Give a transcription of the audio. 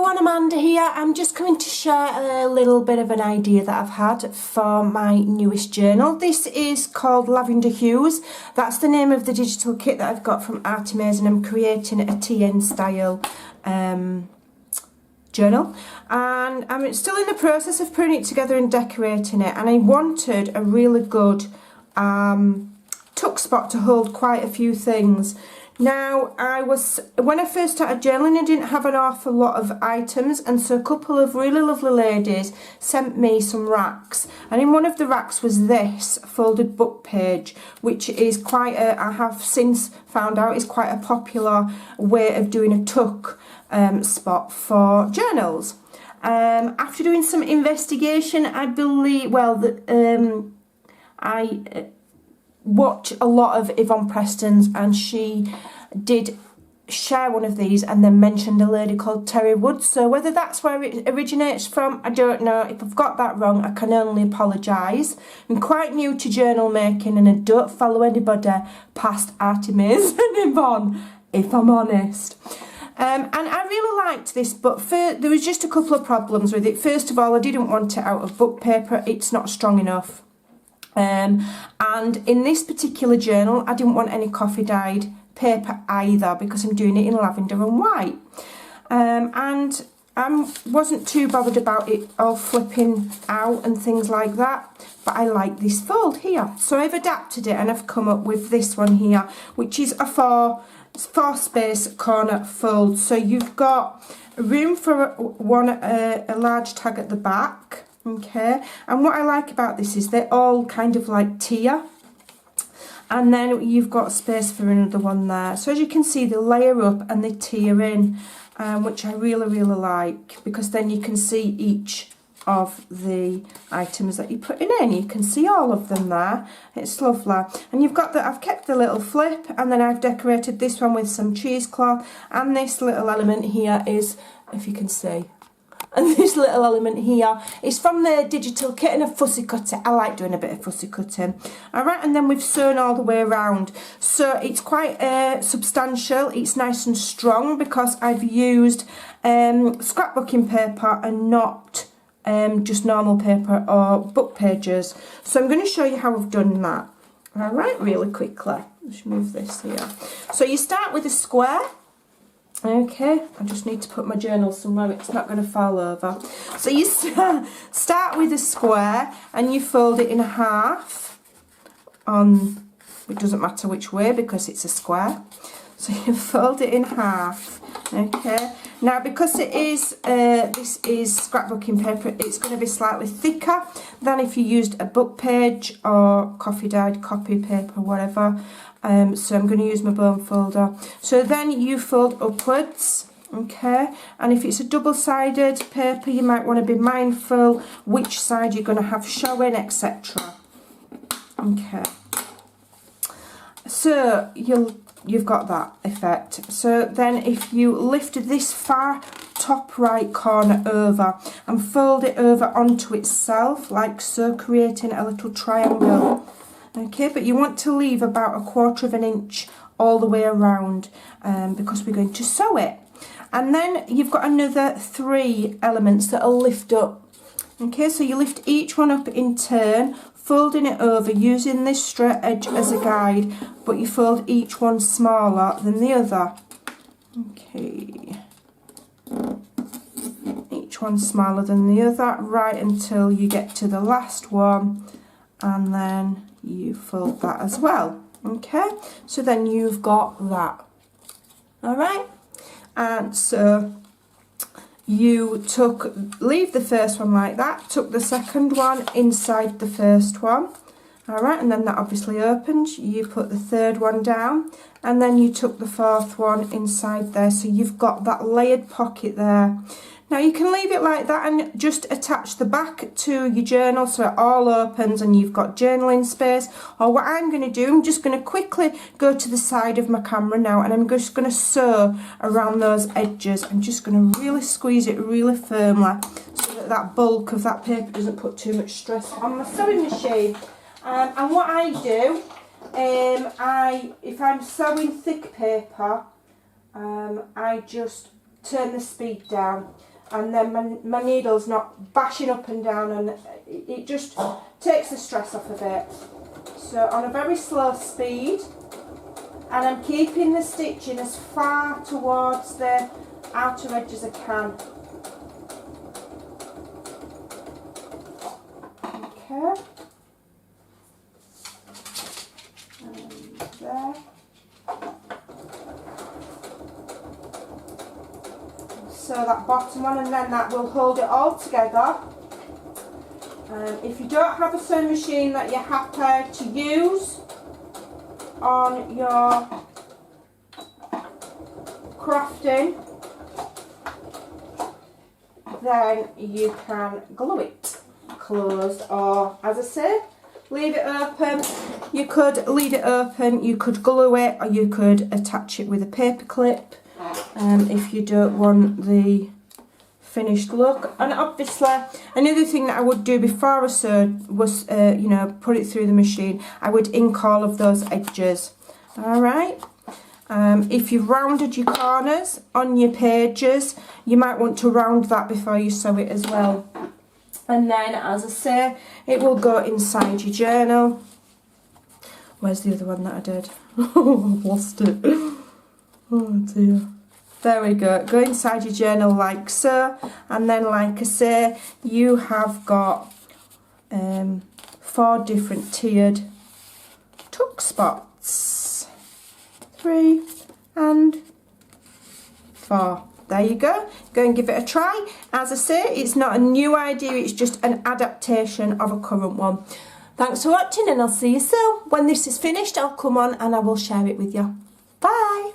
everyone, Amanda here. I'm just coming to share a little bit of an idea that I've had for my newest journal. This is called Lavender Hues. That's the name of the digital kit that I've got from Artimaze, and I'm creating a TN style journal, and I'm still in the process of putting it together and decorating it, and I wanted a really good tuck spot to hold quite a few things. Now, when I first started journaling, I didn't have an awful lot of items, and so a couple of really lovely ladies sent me some racks, and in one of the racks was this folded book page, which is I have since found out is quite a popular way of doing a tuck spot for journals. After doing some investigation, I believe, I watch a lot of Yvonne Preston's, and she did share one of these and then mentioned a lady called Terry Wood. So whether that's where it originates from, I don't know. If I've got that wrong, I can only apologise. I'm quite new to journal making, and I don't follow anybody past Artimaze and Yvonne, if I'm honest. And I really liked this, but there was just a couple of problems with it. First of all, I didn't want it out of book paper. It's not strong enough. And in this particular journal, I didn't want any coffee dyed paper either, because I'm doing it in lavender and white. And I wasn't too bothered about it all flipping out and things like that, but I like this fold here. So I've adapted it, and I've come up with this one here, which is a four space corner fold. So you've got room for a large tag at the back. Okay, and what I like about this is they're all kind of like tier, and then you've got space for another one there. So as you can see, they layer up and they tier in, which I really like, because then you can see each of the items that you're putting in. You can see all of them there. It's lovely. And you've got I've kept the little flip, and then I've decorated this one with some cheesecloth, and this little element here is, if you can see, and this little element here is from the digital kit and a fussy cutter. I like doing a bit of fussy cutting. Alright, and then we've sewn all the way around. So it's quite substantial. It's nice and strong because I've used scrapbooking paper and not just normal paper or book pages. So I'm going to show you how I've done that. Alright, really quickly. Let's move this here. So you start with a square. Okay, I just need to put my journal somewhere it's not going to fall over. So you start with a square, and you fold it in half. It doesn't matter which way because it's a square. So you fold it in half. Okay, now because it is this is scrapbooking paper, it's going to be slightly thicker than if you used a book page or coffee dyed copy paper, whatever. So I'm going to use my bone folder. So then you fold upwards, okay, and if it's a double-sided paper, you might want to be mindful which side you're going to have showing, etc. Okay, so you've got that effect. So then if you lift this far top right corner over and fold it over onto itself like so, creating a little triangle. Okay, but you want to leave about 1/4 of an inch all the way around, because we're going to sew it. And then you've got another 3 elements that will lift up. Okay, so you lift each one up in turn, folding it over, using this straight edge as a guide, but you fold each one smaller than the other. Okay, each one smaller than the other, right until you get to the last one, and then you fold that as well. Okay, so then you've got that. Alright, and so you leave the first one like that, tuck the second one inside the first one. Alright, and then that obviously opens. You put the third one down, and then you tuck the fourth one inside there, so you've got that layered pocket there. Now you can leave it like that and just attach the back to your journal so it all opens and you've got journaling space. Or what I'm going to do, I'm just going to quickly go to the side of my camera now, and I'm just going to sew around those edges. I'm just going to really squeeze it really firmly so that that bulk of that paper doesn't put too much stress on my sewing machine. And what I do, if I'm sewing thick paper, I just turn the speed down. and then my needle's not bashing up and down, and it just takes the stress off a bit. So on a very slow speed, and I'm keeping the stitching as far towards the outer edge as I can. Okay. And there. So that bottom one, and then that will hold it all together. If you don't have a sewing machine that you're happy to use on your crafting, then you can glue it closed, or as I say, leave it open. You could leave it open, you could glue it, or you could attach it with a paper clip if you don't want the finished look. And obviously another thing that I would do before I sewed was you know, put it through the machine. I would ink all of those edges. Alright, if you've rounded your corners on your pages, you might want to round that before you sew it as well. And then, as I say, it will go inside your journal. Where's the other one that I did? Oh, I've lost it. Oh dear. There we go. Go inside your journal like so. And then, like I say, you have got 4 different tiered tuck spots. 3 and 4. There you go. Go and give it a try. As I say, it's not a new idea, it's just an adaptation of a current one. Thanks for watching, and I'll see you soon. When this is finished, I'll come on and I will share it with you. Bye.